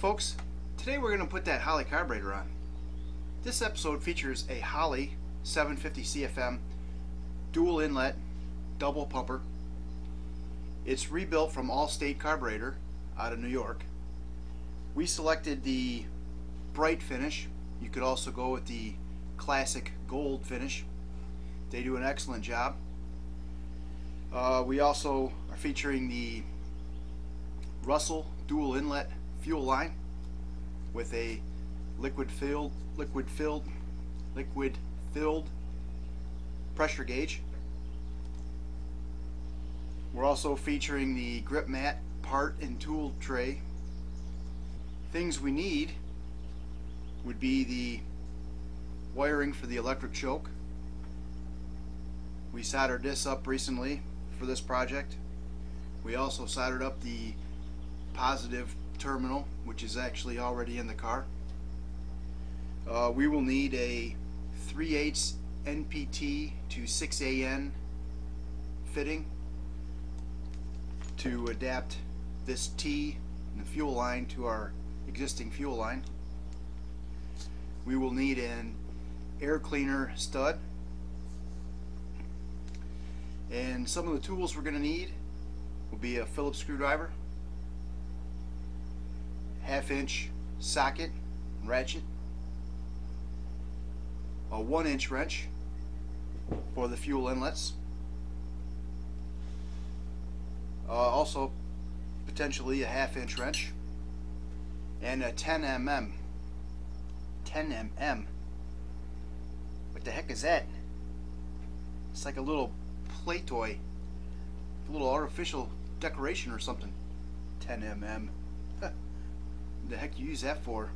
folks, today we're going to put that Holley carburetor on. This episode features a Holley 750 CFM dual inlet double pumper. It's rebuilt from Allstate Carburetor out of New York. We selected the bright finish. You could also go with the classic gold finish. They do an excellent job. We also are featuring the Russell dual inlet fuel line with a liquid filled pressure gauge. We're also featuring the Grypmat part and tool tray. Things we need would be the wiring for the electric choke. We soldered this up recently for this project. We also soldered up the positive terminal, which is actually already in the car. We will need a 3/8 NPT to 6AN fitting to adapt this T in the fuel line to our existing fuel line. We will need an air cleaner stud, and some of the tools we're going to need will be a Phillips screwdriver, 1/2-inch socket and ratchet, a 1-inch wrench for the fuel inlets, also potentially a 1/2-inch wrench, and a 10mm. 10mm. What the heck is that? It's like a little play toy, a little artificial decoration or something. 10mm. What the heck you use that for?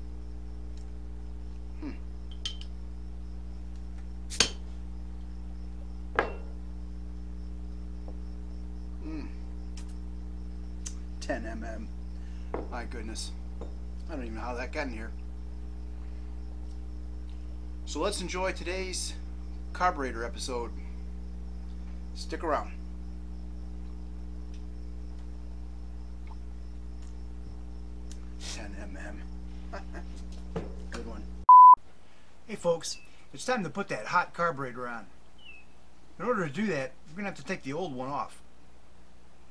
10mm. My goodness. I don't even know how that got in here. So let's enjoy today's carburetor episode. Stick around. Good one. Hey folks, it's time to put that hot carburetor on. In order to do that, we're going to have to take the old one off.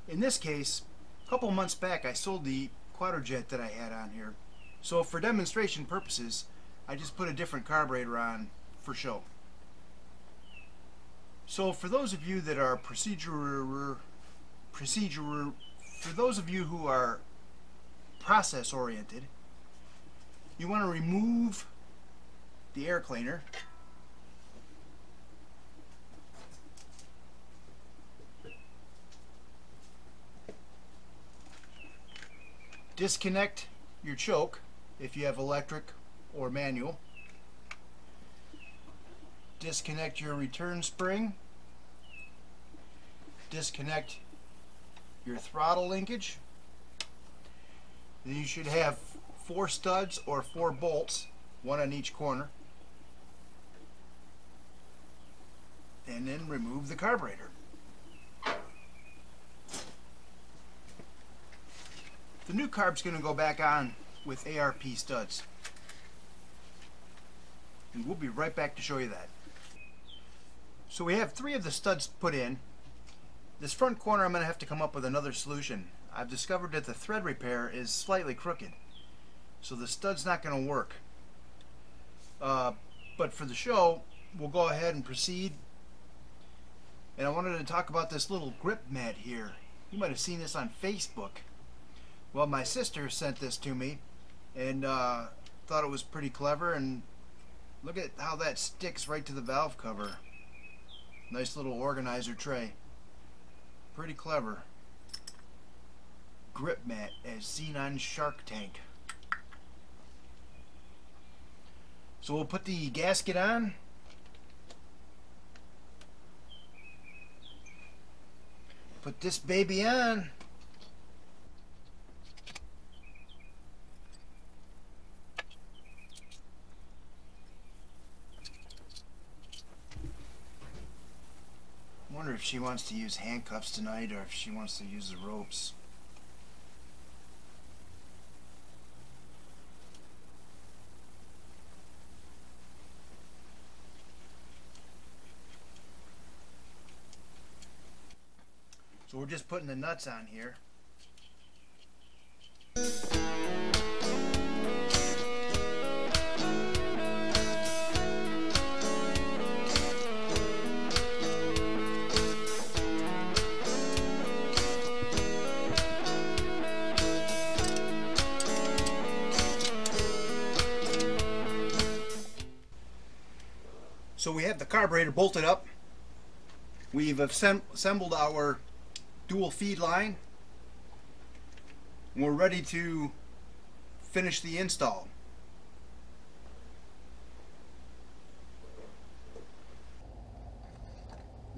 In this case, a couple months back I sold the Quadrajet that I had on here. So for demonstration purposes, I just put a different carburetor on for show. So for those of you that are for those of you who are process oriented, you want to remove the air cleaner. Disconnect your choke if you have electric or manual. Disconnect your return spring. Disconnect your throttle linkage. Then you should have 4 studs or 4 bolts, one on each corner. And then remove the carburetor. The new carb's going to go back on with ARP studs. And we'll be right back to show you that. So we have 3 of the studs put in. This front corner I'm going to have to come up with another solution. I've discovered that the thread repair is slightly crooked, so the stud's not going to work. But for the show, we'll go ahead and proceed. And I wanted to talk about this little Grypmat here. You might have seen this on Facebook. Well, my sister sent this to me and thought it was pretty clever, and look at how that sticks right to the valve cover. Nice little organizer tray. Pretty clever. Grypmat as seen on Shark Tank. So we'll put the gasket on. Put this baby on. I wonder if she wants to use handcuffs tonight or if she wants to use the ropes. So we're just putting the nuts on here. So we have the carburetor bolted up. We've assembled our dual feed line. We're ready to finish the install.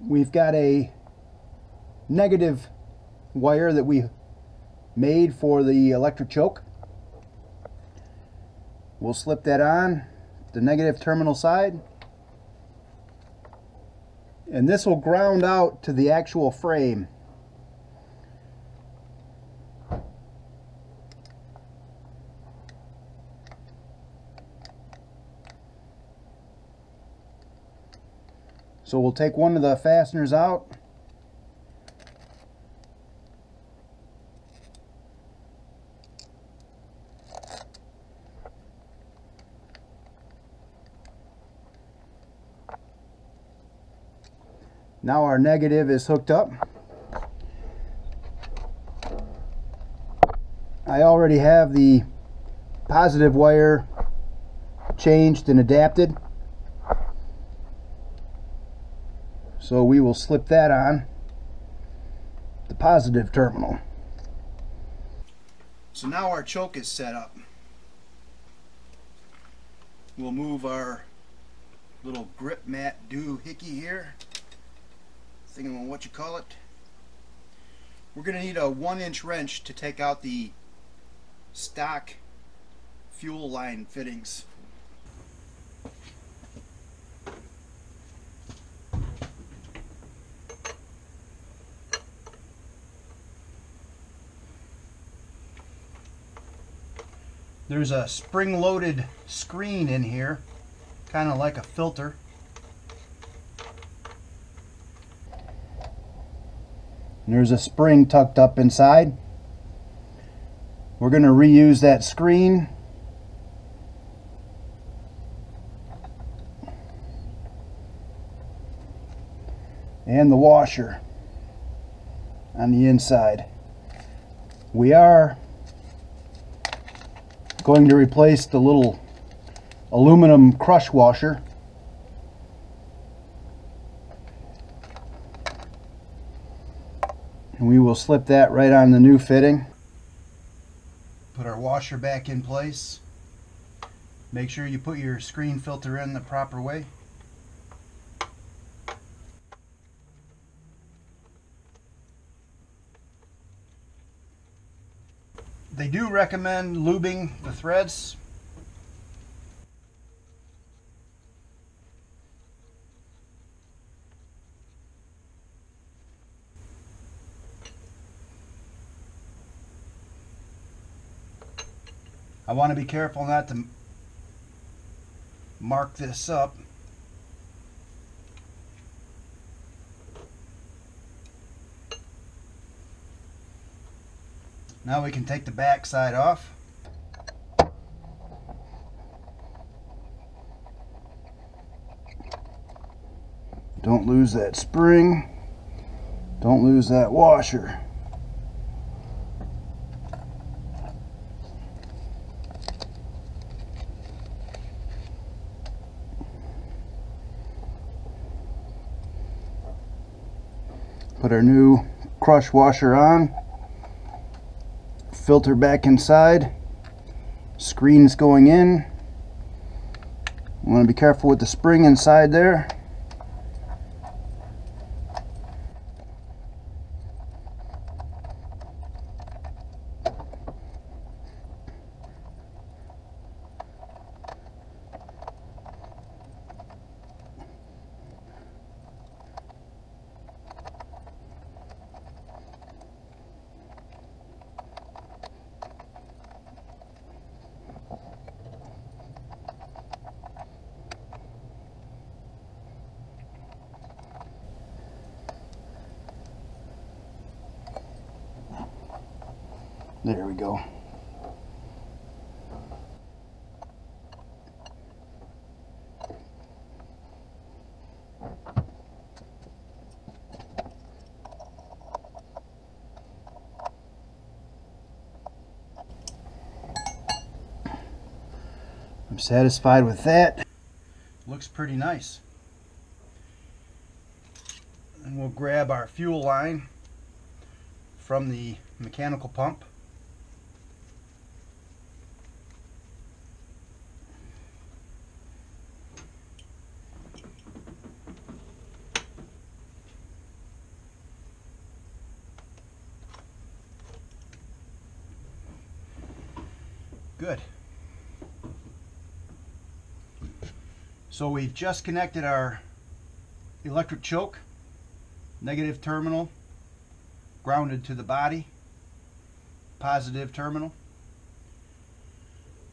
We've got a negative wire that we made for the electric choke. We'll slip that on the negative terminal side. And this will ground out to the actual frame. So we'll take one of the fasteners out. Now our negative is hooked up. I already have the positive wire changed and adapted. So we will slip that on the positive terminal. So now our choke is set up. We'll move our little Grypmat doohickey here. Thinking on what you call it. We're going to need a 1-inch wrench to take out the stock fuel line fittings. There's a spring-loaded screen in here, kind of like a filter. And there's a spring tucked up inside. We're going to reuse that screen. And the washer on the inside. We are going to replace the little aluminum crush washer. And we will slip that right on the new fitting. Put our washer back in place. Make sure you put your screen filter in the proper way. They do recommend lubing the threads. I want to be careful not to mark this up. Now we can take the back side off. Don't lose that spring. Don't lose that washer. Put our new crush washer on. Filter back inside. Screen's going in. You want to be careful with the spring inside there. There we go. I'm satisfied with that. Looks pretty nice. And we'll grab our fuel line from the mechanical pump. Good. So we've just connected our electric choke, negative terminal grounded to the body, positive terminal.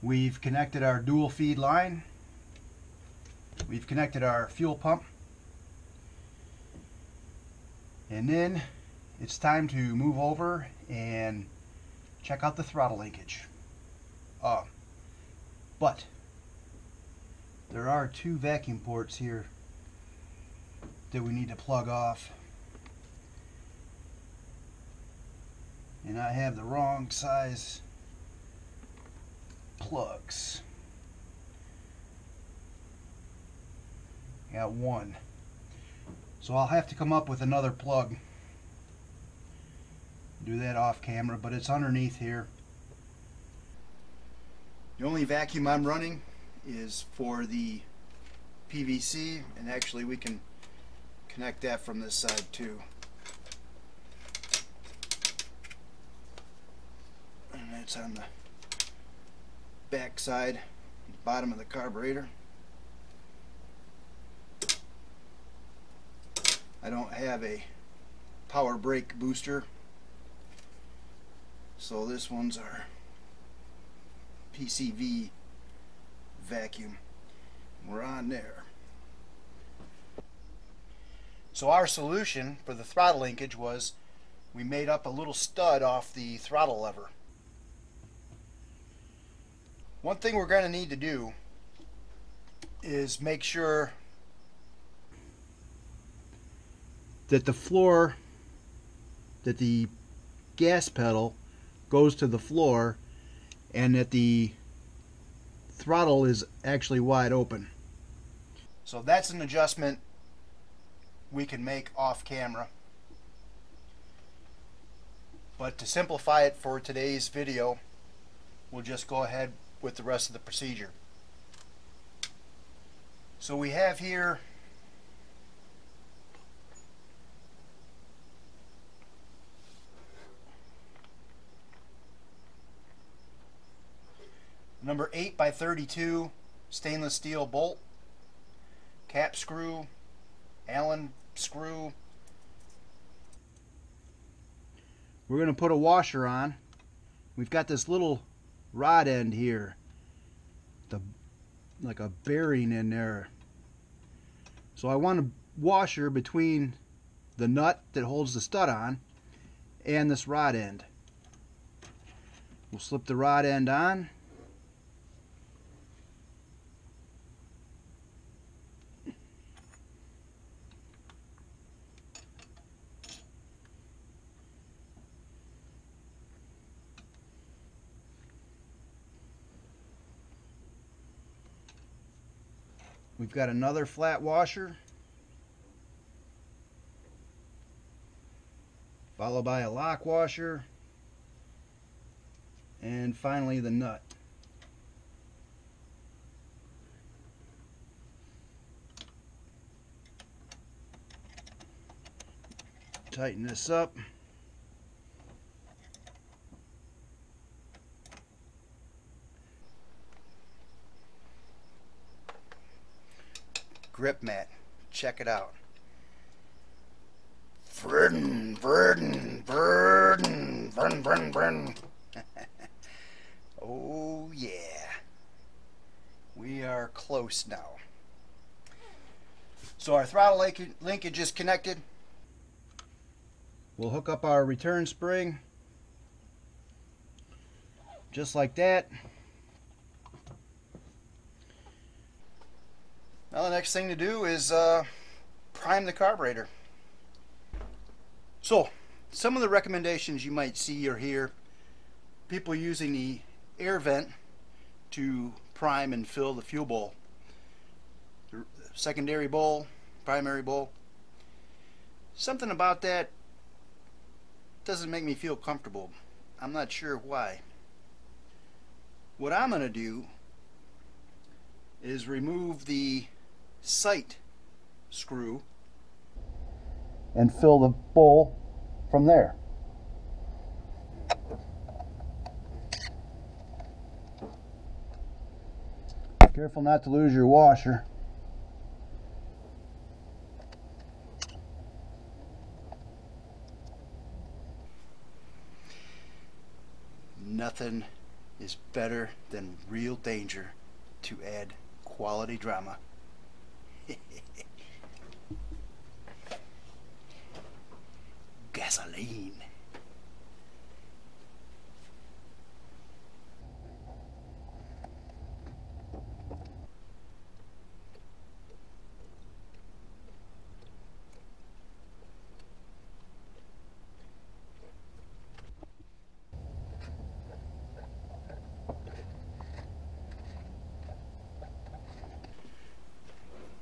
We've connected our dual feed line. We've connected our fuel pump. And then it's time to move over and check out the throttle linkage. But there are two vacuum ports here that we need to plug off. And I have the wrong size plugs. Got one. So I'll have to come up with another plug. Do that off camera, but it's underneath here. The only vacuum I'm running is for the PVC, and actually we can connect that from this side too. And that's on the back side, bottom of the carburetor. I don't have a power brake booster, so this one's our PCV vacuum. We're on there. So our solution for the throttle linkage was we made up a little stud off the throttle lever. One thing we're going to need to do is make sure that the floor, that the gas pedal goes to the floor and that the throttle is actually wide open. So that's an adjustment we can make off camera. But to simplify it for today's video, we'll just go ahead with the rest of the procedure. So we have here number 8x32 stainless steel bolt, cap screw, Allen screw. We're going to put a washer on. We've got this little rod end here, like a bearing in there. So I want a washer between the nut that holds the stud on and this rod end. We'll slip the rod end on. We've got another flat washer, followed by a lock washer, and finally the nut. Tighten this up. Grypmat, check it out. Verdin. Oh yeah, we are close now. So our throttle linkage is connected. We'll hook up our return spring, Just like that. Now the next thing to do is prime the carburetor. So some of the recommendations you might see or hear, people using the air vent to prime and fill the fuel bowl. The secondary bowl, primary bowl. Something about that doesn't make me feel comfortable. I'm not sure why. What I'm going to do is remove the sight screw and fill the bowl from there. Careful not to lose your washer. Nothing is better than real danger to add quality drama. Gasoline.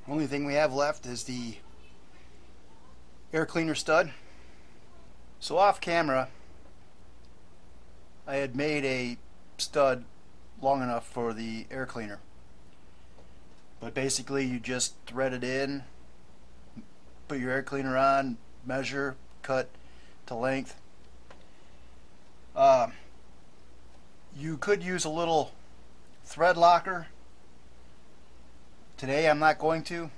Only thing we have left is the air cleaner stud. So off camera, I had made a stud long enough for the air cleaner. But basically you just thread it in, put your air cleaner on, measure, cut to length. You could use a little thread locker. Today I'm not going to.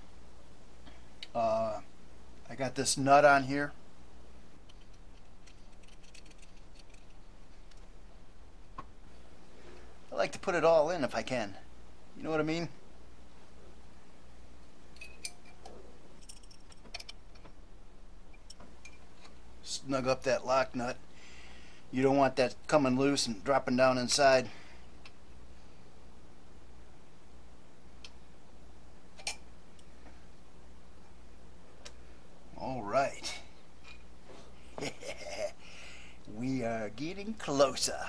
I got this nut on here. I like to put it all in if I can. You know what I mean? Snug up that lock nut. You don't want that coming loose and dropping down inside. All right. We are getting closer.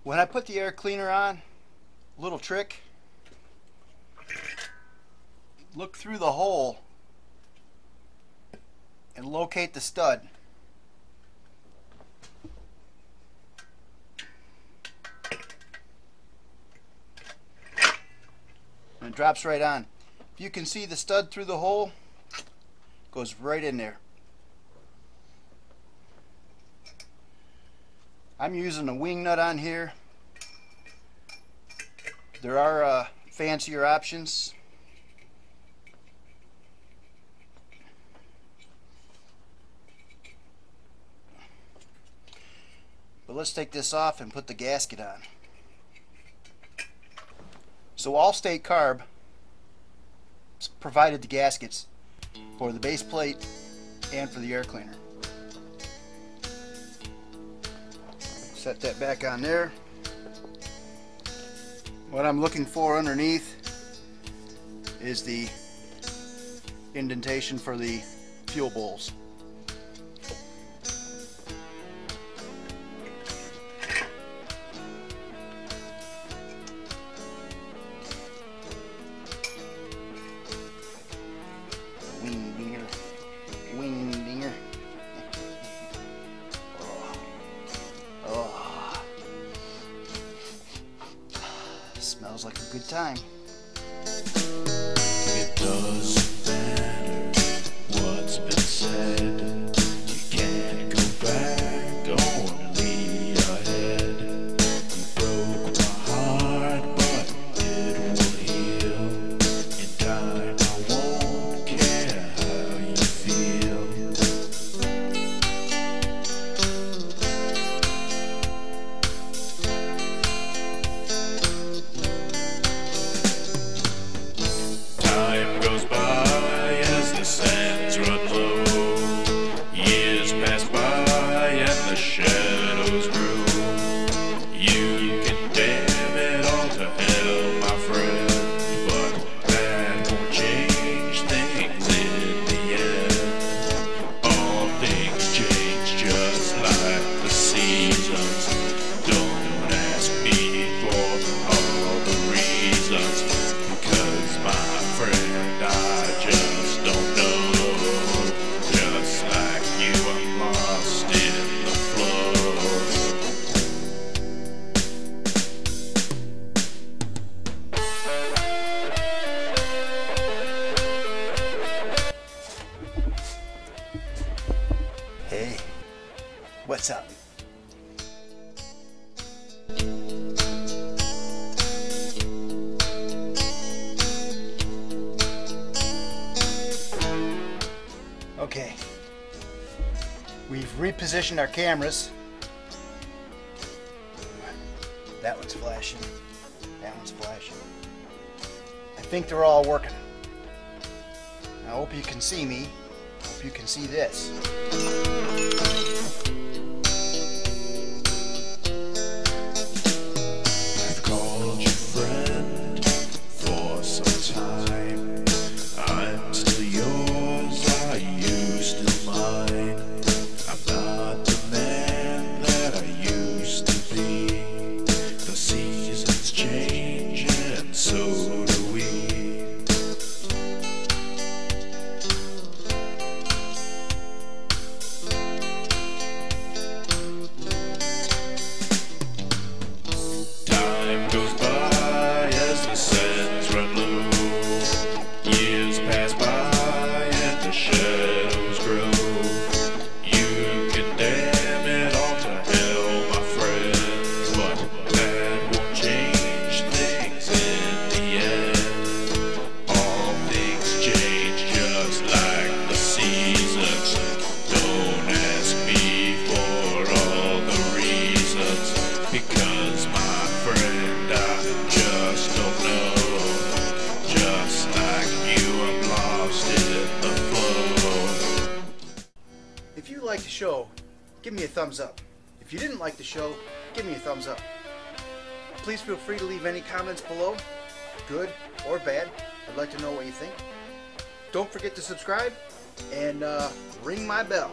When I put the air cleaner on, little trick, look through the hole and locate the stud. And it drops right on. If you can see the stud through the hole, it goes right in there. I'm using a wing nut on here. There are fancier options. But let's take this off and put the gasket on. So Allstate Carb provided the gaskets for the base plate and for the air cleaner. Set that back on there. What I'm looking for underneath is the indentation for the fuel bowls. Wing dinger, wing dinger. Oh. Smells like a good time. It doesn't matter what's been said. You can't go back, only ahead. You broke my heart, but it will heal. In time, I won't care how you feel. Hey, what's up? Okay, we've repositioned our cameras. That one's flashing. That one's flashing. I think they're all working. I hope you can see me. Hope you can see this. I've called you friend for some time. I'm still yours, are you still mine? I'm not the man that I used to be. The seasons change and so do we. Time goes by as the sands run low. Years pass by and the shadows grow. You can damn it all to hell, my friends, but that won't change things in the end. All things change just like the seasons. Don't ask me for all the reasons, because my friend, I just don't know. Just like you, I'm lost in the flow. If you liked the show, give me a thumbs up. If you didn't like the show, give me a thumbs up. Please feel free to leave any comments below, good or bad. I'd like to know what you think. Don't forget to subscribe and ring my bell.